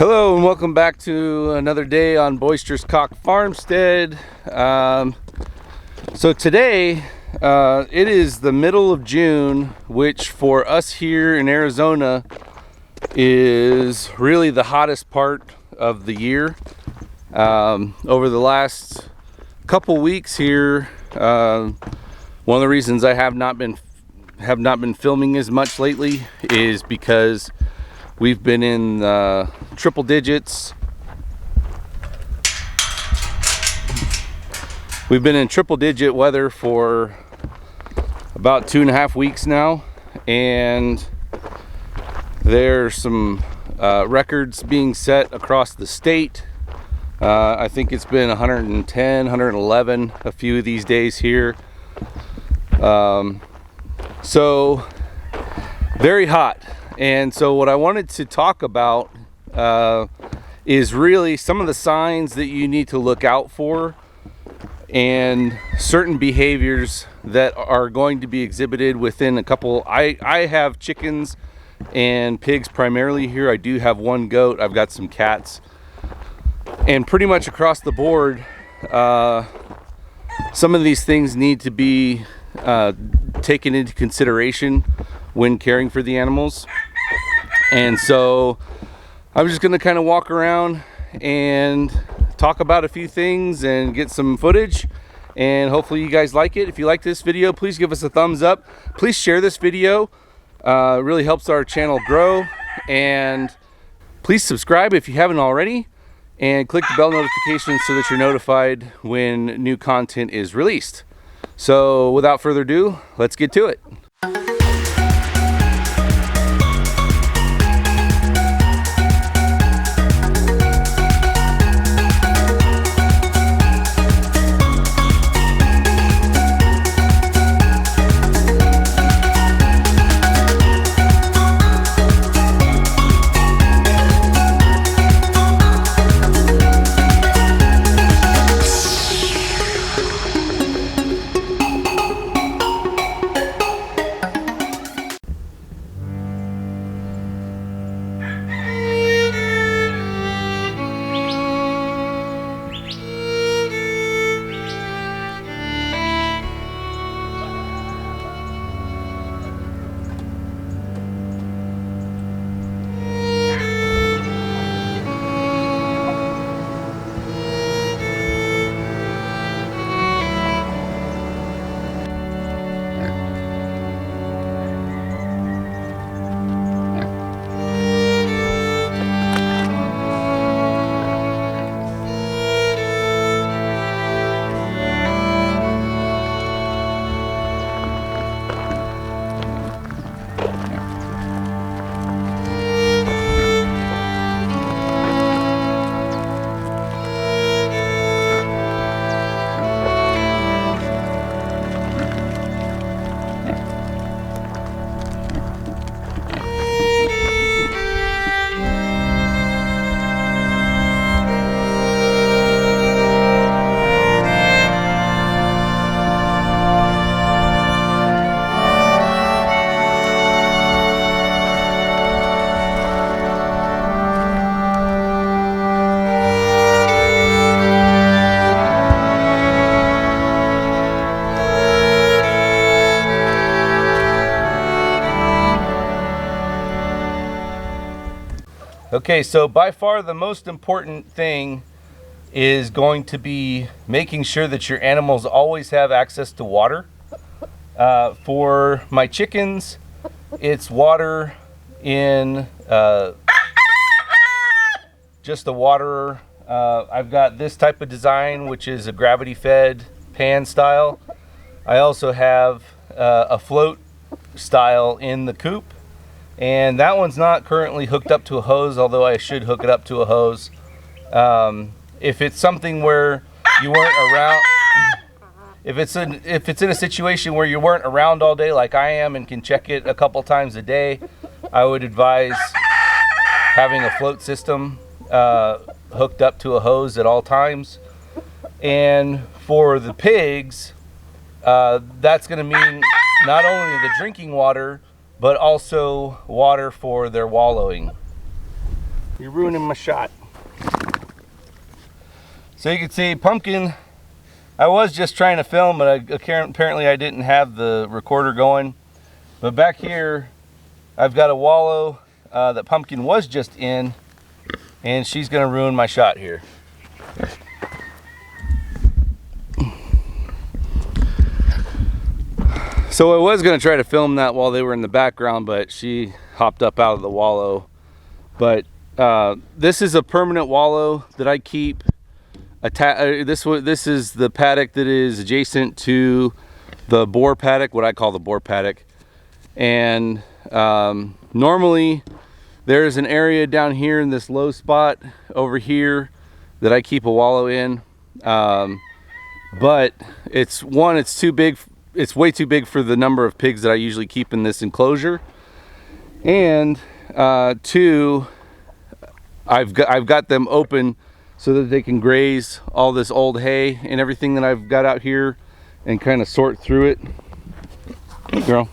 Hello and welcome back to another day on Boisterous Cock Farmstead. So today it is the middle of June, which for us here in Arizona is really the hottest part of the year. Over the last couple weeks here, one of the reasons I have not been filming as much lately is because we've been in triple digits. We've been in triple digit weather for about 2.5 weeks now, and there's some records being set across the state. I think it's been 110, 111 a few of these days here. So very hot. And so what I wanted to talk about is really some of the signs that you need to look out for and certain behaviors that are going to be exhibited within a couple. I have chickens and pigs primarily here. I do have one goat. I've got some cats. And pretty much across the board, some of these things need to be taken into consideration when caring for the animals. And so I'm just going to kind of walk around and talk about a few things and get some footage, and hopefully you guys like it. If you like this video, please give us a thumbs up. Please share this video. It really helps our channel grow. And please subscribe if you haven't already, and click the bell notification so that you're notified when new content is released. So without further ado, let's get to it. Okay, so by far the most important thing is going to be making sure that your animals always have access to water. For my chickens, it's water in just a waterer. I've got this type of design, which is a gravity-fed pan style. I also have a float style in the coop. And that one's not currently hooked up to a hose, although I should hook it up to a hose. If it's something where you weren't around, if it's in a situation where you weren't around all day like I am and can check it a couple times a day, I would advise having a float system hooked up to a hose at all times. And for the pigs, that's going to mean not only the drinking water, but also water for their wallowing. You're ruining my shot. So you can see Pumpkin, I was just trying to film, but apparently I didn't have the recorder going. But back here, I've got a wallow that Pumpkin was just in, and she's gonna ruin my shot here. So I was gonna try to film that while they were in the background, but she hopped up out of the wallow. But this is a permanent wallow that I keep. This is the paddock that is adjacent to the boar paddock, what I call the boar paddock. And normally there's an area down here in this low spot over here that I keep a wallow in. But it's too big. It's way too big for the number of pigs that I usually keep in this enclosure. And two, I've got them open so that they can graze all this old hay and everything that I've got out here and kind of sort through it. Girl.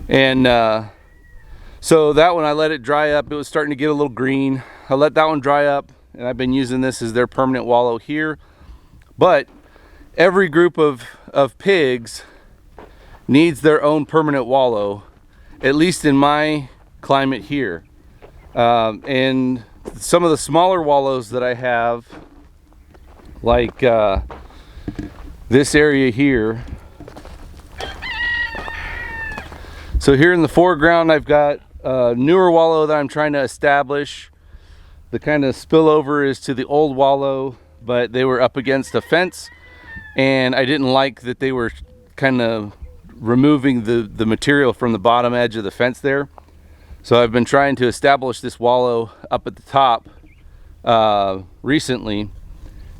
And so that one I let it dry up. It was starting to get a little green. I let that one dry up, and I've been using this as their permanent wallow here. But every group of pigs needs their own permanent wallow, at least in my climate here. And some of the smaller wallows that I have, like this area here. So here in the foreground, I've got a newer wallow that I'm trying to establish. The kind of spillover is to the old wallow, but they were up against a fence, and I didn't like that they were kind of removing the material from the bottom edge of the fence there. So I've been trying to establish this wallow up at the top recently,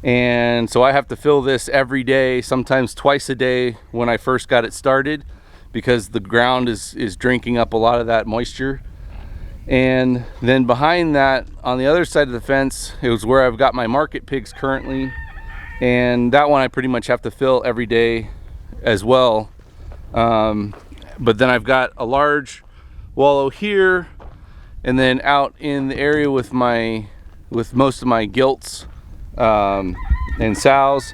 and so I have to fill this every day, sometimes twice a day when I first got it started, because the ground is drinking up a lot of that moisture. And then behind that, on the other side of the fence, it was where I've got my market pigs currently, and that one I pretty much have to fill every day as well. But then I've got a large wallow here, and then out in the area with most of my gilts and sows,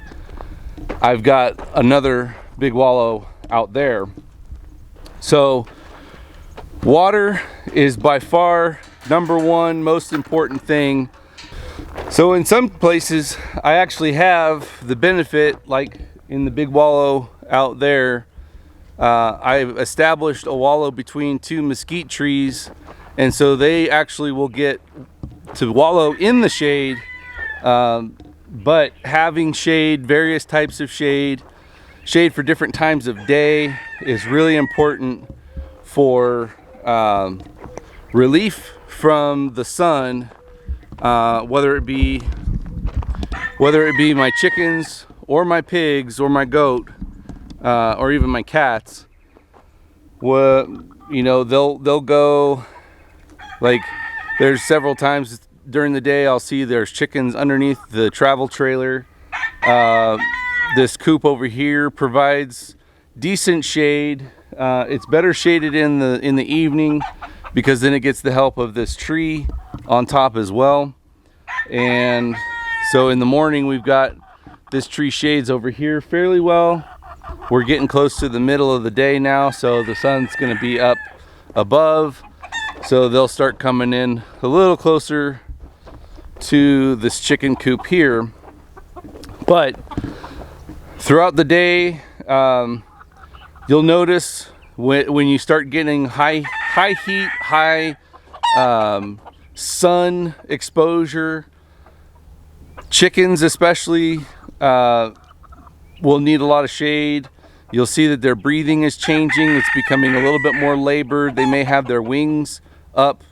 I've got another big wallow out there. So water is by far #1 most important thing. So in some places I actually have the benefit, like in the big wallow out there, I've established a wallow between two mesquite trees, and so they actually will get to wallow in the shade. But having shade, various types of shade for different times of day is really important for relief from the sun, whether it be my chickens or my pigs or my goat, or even my cats. Well, you know, they'll go, like, there's several times during the day I'll see there's chickens underneath the travel trailer. This coop over here provides decent shade. It's better shaded in the evening, because then it gets the help of this tree on top as well. And so in the morning we've got this tree shades over here fairly well. We're getting close to the middle of the day now, so the sun's going to be up above, so they'll start coming in a little closer to this chicken coop here. But throughout the day, you'll notice when you start getting high heat, high sun exposure, chickens especially will need a lot of shade. You'll see that their breathing is changing. It's becoming a little bit more labored. They may have their wings up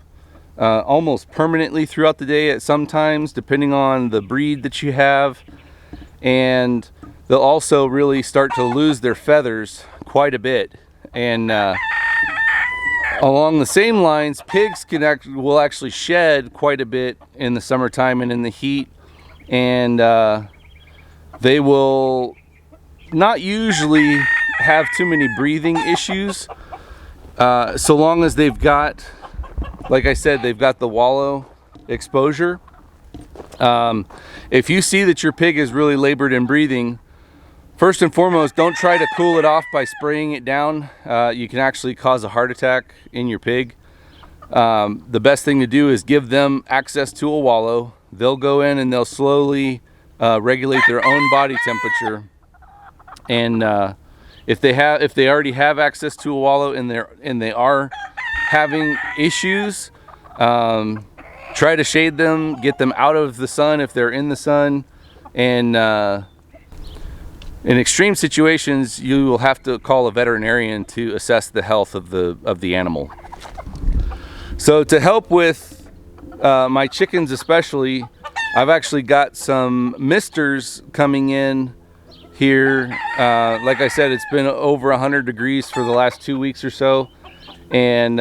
almost permanently throughout the day at some times, depending on the breed that you have. And they'll also really start to lose their feathers quite a bit. And along the same lines, pigs will actually shed quite a bit in the summertime and in the heat. And they will not usually have too many breathing issues, so long as they've got, like I said, they've got the wallow exposure. If you see that your pig is really labored in breathing, first and foremost, don't try to cool it off by spraying it down. You can actually cause a heart attack in your pig. The best thing to do is give them access to a wallow. They'll go in and they'll slowly regulate their own body temperature. And if they already have access to a wallow and they are having issues, try to shade them, get them out of the sun if they're in the sun. And in extreme situations, you will have to call a veterinarian to assess the health of the animal. So to help with my chickens especially, I've actually got some misters coming in here. Like I said, it's been over 100 degrees for the last 2 weeks or so, and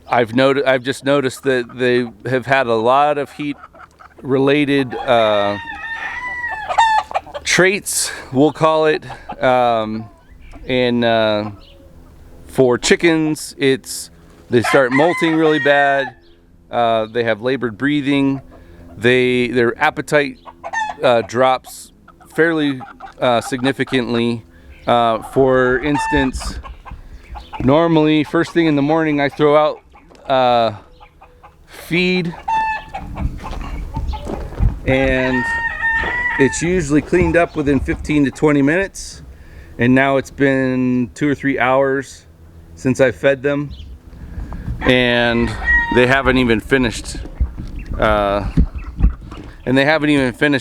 I've just noticed that they have had a lot of heat related traits, we'll call it. And for chickens, they start molting really bad. They have labored breathing. Their appetite drops fairly significantly. For instance, normally first thing in the morning I throw out feed, and it's usually cleaned up within 15 to 20 minutes, and now it's been 2 or 3 hours since I fed them, and they haven't even finished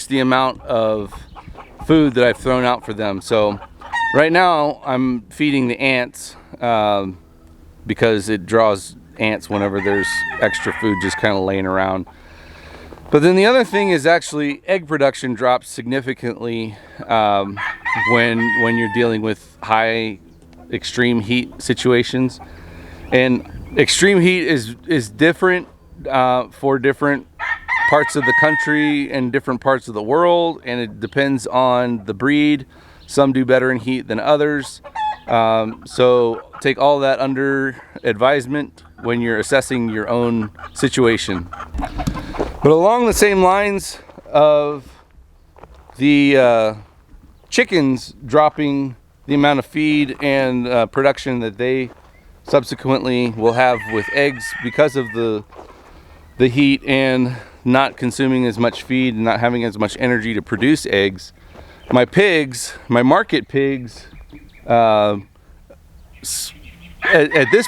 the amount of food that I've thrown out for them. So right now I'm feeding the ants because it draws ants whenever there's extra food just kind of laying around. But then the other thing is actually egg production drops significantly when you're dealing with high extreme heat situations. And extreme heat is different for different parts of the country and different parts of the world, and it depends on the breed. Some do better in heat than others. So take all that under advisement when you're assessing your own situation. But along the same lines of the chickens dropping the amount of feed and production that they subsequently will have with eggs because of the heat and not consuming as much feed and not having as much energy to produce eggs, my market pigs, at this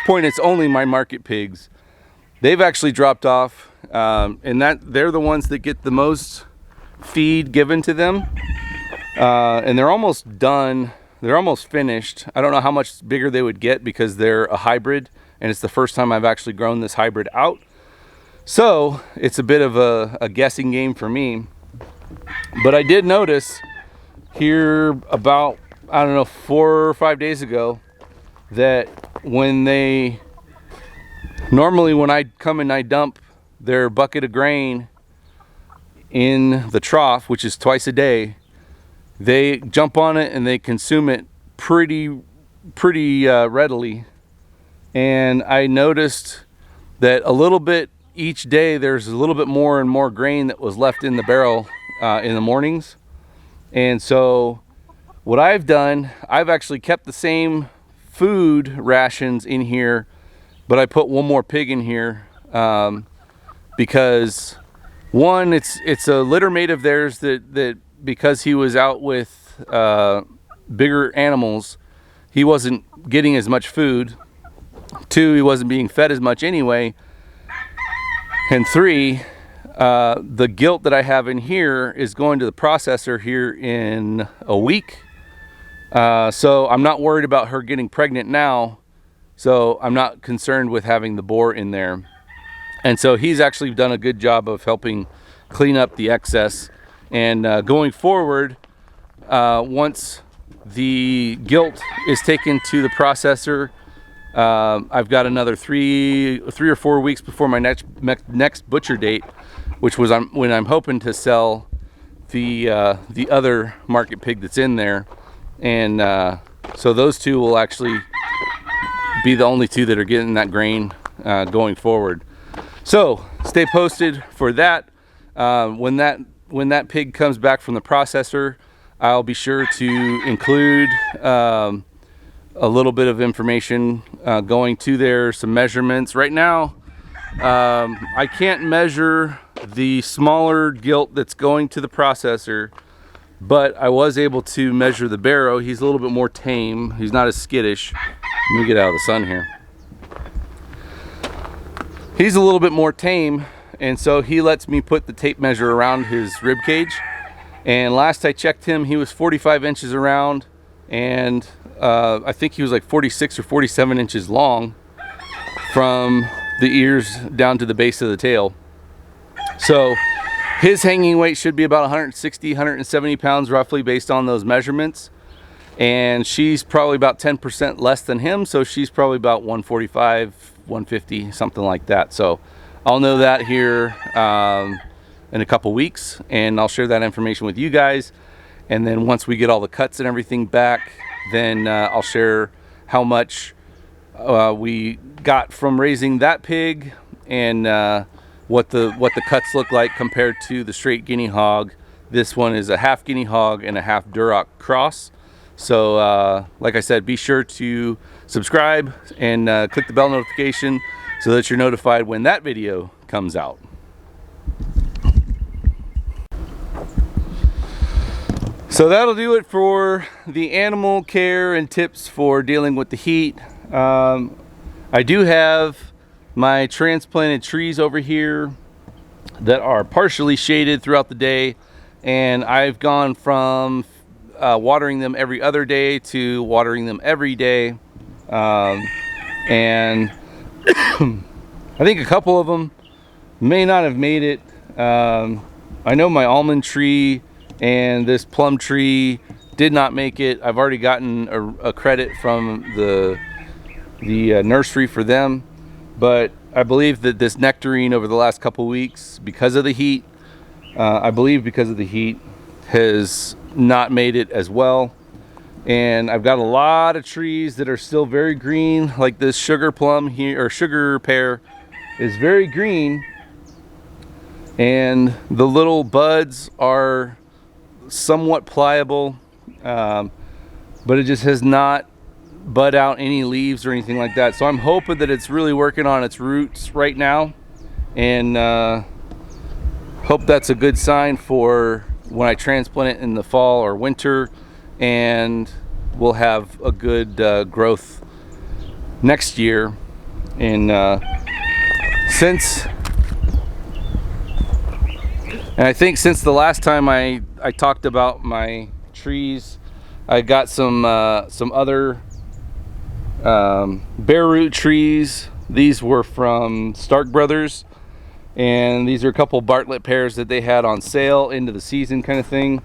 point it's only my market pigs, they've actually dropped off, and that they're the ones that get the most feed given to them, and they're almost done. They're almost finished. I don't know how much bigger they would get because they're a hybrid, and it's the first time I've actually grown this hybrid out. So it's a bit of a guessing game for me. But I did notice here about, I don't know, 4 or 5 days ago that normally when I come and I dump their bucket of grain in the trough, which is twice a day, they jump on it and they consume it pretty readily. And I noticed that a little bit each day there's a little bit more and more grain that was left in the barrel in the mornings. And so what I've done, I've actually kept the same food rations in here, but I put one more pig in here because one, it's a litter mate of theirs that because he was out with bigger animals, he wasn't getting as much food. 2, he wasn't being fed as much anyway. And 3, the gilt that I have in here is going to the processor here in a week. So I'm not worried about her getting pregnant now. So I'm not concerned with having the boar in there. And so he's actually done a good job of helping clean up the excess. And going forward, once the gilt is taken to the processor, I've got another 3 or 4 weeks before my next butcher date, which was when I'm hoping to sell the other market pig that's in there. And so those 2 will actually be the only 2 that are getting that grain going forward. So stay posted for that. When that pig comes back from the processor, I'll be sure to include a little bit of information going to there, some measurements. Right now, I can't measure the smaller gilt that's going to the processor, but I was able to measure the barrow. He's a little bit more tame. He's not as skittish. Let me get out of the sun here. He's a little bit more tame, and so he lets me put the tape measure around his rib cage. And last I checked him, he was 45 inches around, and I think he was like 46 or 47 inches long from the ears down to the base of the tail. So his hanging weight should be about 160, 170 pounds roughly based on those measurements. And she's probably about 10% less than him, so she's probably about 145, 150, something like that. So I'll know that here in a couple weeks, and I'll share that information with you guys. And then once we get all the cuts and everything back, then I'll share how much we got from raising that pig, and what the cuts look like compared to the straight guinea hog. This one is a half guinea hog and a half Duroc cross. So like I said, be sure to subscribe and click the bell notification so that you're notified when that video comes out. So that'll do it for the animal care and tips for dealing with the heat. I do have my transplanted trees over here that are partially shaded throughout the day, and I've gone from watering them every other day to watering them every day. And I think a couple of them may not have made it. I know my almond tree and this plum tree did not make it. I've already gotten a credit from the nursery for them, but I believe that this nectarine over the last couple weeks, because of the heat, has not made it as well. And I've got a lot of trees that are still very green, like this sugar plum here, or sugar pear is very green, and the little buds are somewhat pliable, but it just has not bud out any leaves or anything like that. So I'm hoping that it's really working on its roots right now, and hope that's a good sign for when I transplant it in the fall or winter, and we'll have a good growth next year. And I think since the last time I talked about my trees, I got some other bare root trees. These were from Stark Brothers, and these are a couple Bartlett pears that they had on sale into the season kind of thing.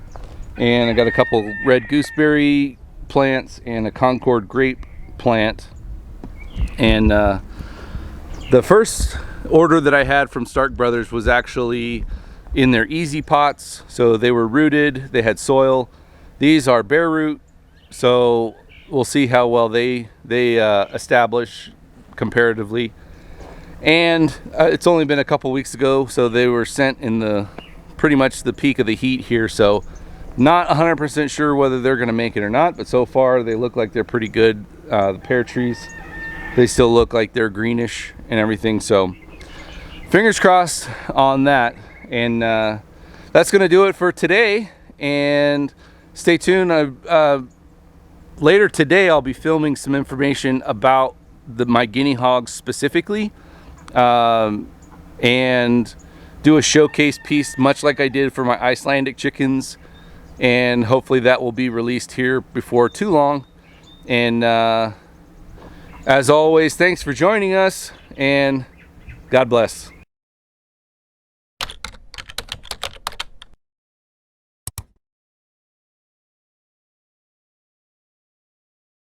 And I got a couple red gooseberry plants and a Concord grape plant. And the first order that I had from Stark Brothers was actually in their easy pots, so they were rooted, they had soil. These are bare root, so we'll see how well they establish comparatively. And it's only been a couple weeks ago, so they were sent in the pretty much the peak of the heat here, so not 100% sure whether they're going to make it or not, but so far they look like they're pretty good. The pear trees, they still look like they're greenish and everything, so fingers crossed on that. And that's going to do it for today, and stay tuned. Later today I'll be filming some information about my guinea hogs specifically, and do a showcase piece much like I did for my Icelandic chickens, and hopefully that will be released here before too long. And as always, thanks for joining us, and God bless.